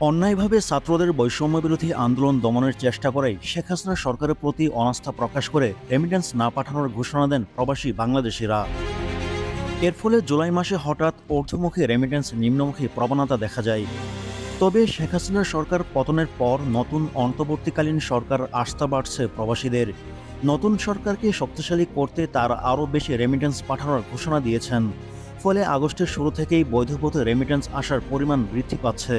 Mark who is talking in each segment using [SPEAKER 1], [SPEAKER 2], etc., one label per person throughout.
[SPEAKER 1] অন্যায়ভাবে ছাত্রদের বৈষম্যবিরোধী আন্দোলন দমনের চেষ্টা করে শেখ হাসিনা সরকারের প্রতি অনাস্থা প্রকাশ করে রেমিটেন্স না পাঠানোর ঘোষণা দেন প্রবাসী বাংলাদেশিরা। এর ফলে জুলাই মাসে হঠাৎ ঊর্ধ্বমুখী রেমিটেন্স নিম্নমুখী প্রবণতা দেখা যায়। তবে শেখ হাসিনার সরকার পতনের পর নতুন অন্তর্বর্তীকালীন সরকার আস্থা বাড়ছে প্রবাসীদের। নতুন সরকারকে শক্তিশালী করতে তারা আরও বেশি রেমিটেন্স পাঠানোর ঘোষণা দিয়েছেন। ফলে আগস্টের শুরু থেকেই বৈধ পথে রেমিটেন্স আসার পরিমাণ বৃদ্ধি পাচ্ছে।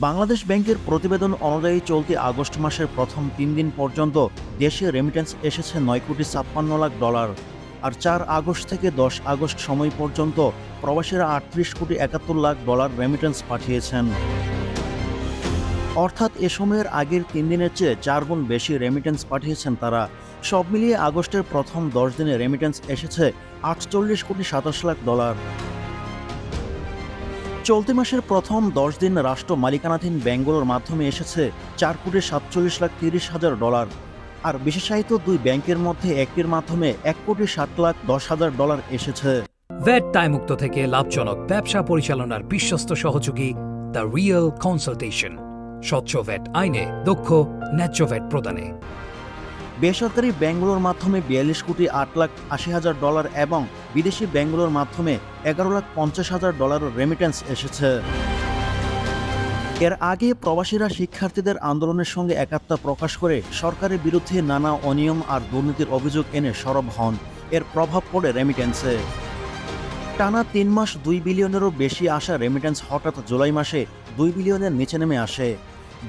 [SPEAKER 1] বাংলাদেশ ব্যাংকের প্রতিবেদন অনুযায়ী চলতি আগস্ট মাসের প্রথম ৩ দিন পর্যন্ত দেশে রেমিটেন্স এসেছে $৯,৫৬,০০,০০০। আর ৪ আগস্ট থেকে ১০ আগস্ট সময় পর্যন্ত প্রবাসীরা $৩৮,৭১,০০,০০০ রেমিটেন্স পাঠিয়েছেন। অর্থাৎ এ সময়ের আগের ৩ দিনের চেয়ে ৪ গুণ বেশি রেমিটেন্স পাঠিয়েছেন তারা। সব মিলিয়ে আগস্টের প্রথম ১০ দিনে রেমিটেন্স এসেছে $৪৮,২৭,০০,০০০। চলতি মাসের প্রথম ১০ দিন রাষ্ট্র মালিকানাধীন ব্যাংকগুলোর মাধ্যমে এসেছে $৪,৪৭,৩০,০০০। আর বিশেষায়িত দুই ব্যাংকের মধ্যে একটির মাধ্যমে $১,৭,১০,০০০ এসেছে।
[SPEAKER 2] ভ্যাট দায়মুক্ত থেকে লাভজনক ব্যবসা পরিচালনার বিশ্বস্ত সহযোগী দ্য রিয়েল কনসালটেশন। স্বচ্ছ ভ্যাট আইনে দক্ষ ন্যায্য ভ্যাট প্রদানে।
[SPEAKER 1] বেসরকারি ব্যাংকগুলোর মাধ্যমে $৪২,৮০,০০০ এবং বিদেশি ব্যাংকগুলোর মাধ্যমে $11,50,০০০ রেমিটেন্স এসেছে। এর আগে প্রবাসীরা শিক্ষার্থীদের আন্দোলনের সঙ্গে একাত্মতা প্রকাশ করে সরকারের বিরুদ্ধে নানা অনিয়ম আর দুর্নীতির অভিযোগ এনে সরব হন। এর প্রভাব পড়ে রেমিটেন্সে। টানা ৩ মাস ২ বিলিয়নেরও বেশি আসা রেমিটেন্স হঠাৎ জুলাই মাসে ২ বিলিয়নের নিচে নেমে আসে।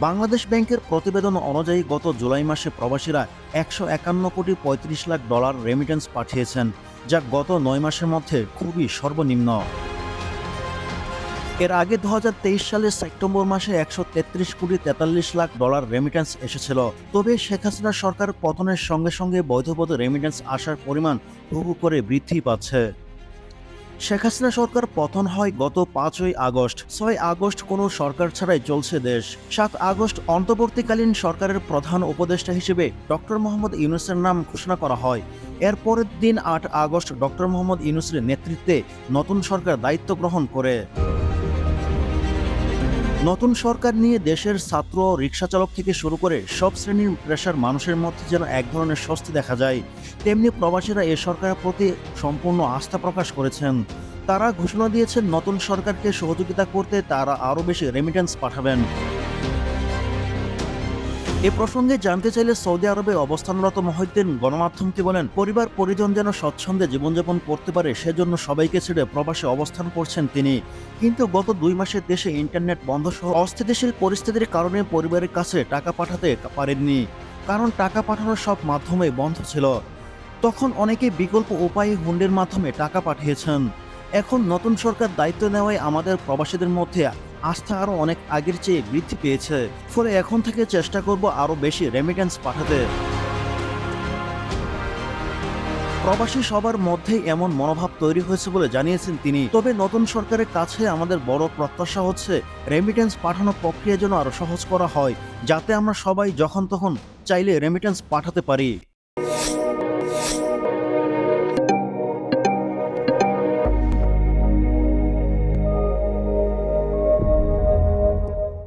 [SPEAKER 1] বাংলাদেশ ব্যাংকের প্রতিবেদন অনুযায়ী গত জুলাই মাসে প্রবাসীরা $১৫১,৩৫,০০,০০০ রেমিটেন্স পাঠিয়েছেন, যা গত ৯ মাসের মধ্যে খুবই সর্বনিম্ন। এর আগে ২০২৩ সালের সেপ্টেম্বর মাসে $১৩৩,৪৩,০০,০০০ রেমিটেন্স এসেছিল। তবে শেখ হাসিনা সরকার পতনের সঙ্গে সঙ্গে বৈধ পথে রেমিটেন্স আসার পরিমাণ হু হু করে বৃদ্ধি পাচ্ছে। শেখ হাসিনা সরকার পতন হয় গত ৫ই আগস্ট। ৬ আগস্ট কোনো সরকার ছাড়াই চলছে দেশ। ৭ আগস্ট অন্তর্বর্তীকালীন সরকারের প্রধান উপদেষ্টা হিসেবে ডক্টর মোহাম্মদ ইউনূসের নাম ঘোষণা করা হয়। এর পরের দিন ৮ আগস্ট ডক্টর মোহাম্মদ ইউনূসের নেতৃত্বে নতুন সরকার দায়িত্ব গ্রহণ করে। নতুন সরকার নিয়ে দেশের ছাত্র, রিকশা চালক থেকে শুরু করে সব শ্রেণীর পেশার মানুষের মধ্যে যেন এক ধরনের স্বস্তি দেখা যায়। তেমনি প্রবাসীরা এ সরকারের প্রতি সম্পূর্ণ আস্থা প্রকাশ করেছেন। তারা ঘোষণা দিয়েছেন নতুন সরকারকে সহযোগিতা করতে তারা আরও বেশি রেমিটেন্স পাঠাবেন। এ প্রসঙ্গে জানতে চাইলে সৌদি আরবে অবস্থানরত মহিউদ্দিন গণমাধ্যমকে বলেন, পরিবার পরিজন যেন স্বচ্ছন্দে জীবনযাপন করতে পারে সেজন্য সবাইকে ছেড়ে প্রবাসে অবস্থান করছেন তিনি। কিন্তু গত ২ মাসের দেশে ইন্টারনেট বন্ধ সহ অস্থিতিশীল পরিস্থিতির কারণে পরিবারের কাছে টাকা পাঠাতে পারেননি, কারণ টাকা পাঠানোর সব মাধ্যমে বন্ধ ছিল। তখন অনেকে বিকল্প উপায়ে হুন্ডির মাধ্যমে টাকা পাঠিয়েছেন। এখন নতুন সরকার দায়িত্ব নেওয়ায় আমাদের প্রবাসীদের মধ্যে আস্থা আরও অনেক আগের চেয়ে বৃদ্ধি পেয়েছে। ফলে এখন থেকে চেষ্টা করব আরও বেশি রেমিটেন্স পাঠাতে। প্রবাসী সবার মধ্যেই এমন মনোভাব তৈরি হয়েছে বলে জানিয়েছেন তিনি। তবে নতুন সরকারের কাছে আমাদের বড় প্রত্যাশা হচ্ছে রেমিটেন্স পাঠানোর প্রক্রিয়া যেন আরও সহজ করা হয়, যাতে আমরা সবাই যখন তখন চাইলে রেমিটেন্স পাঠাতে পারি।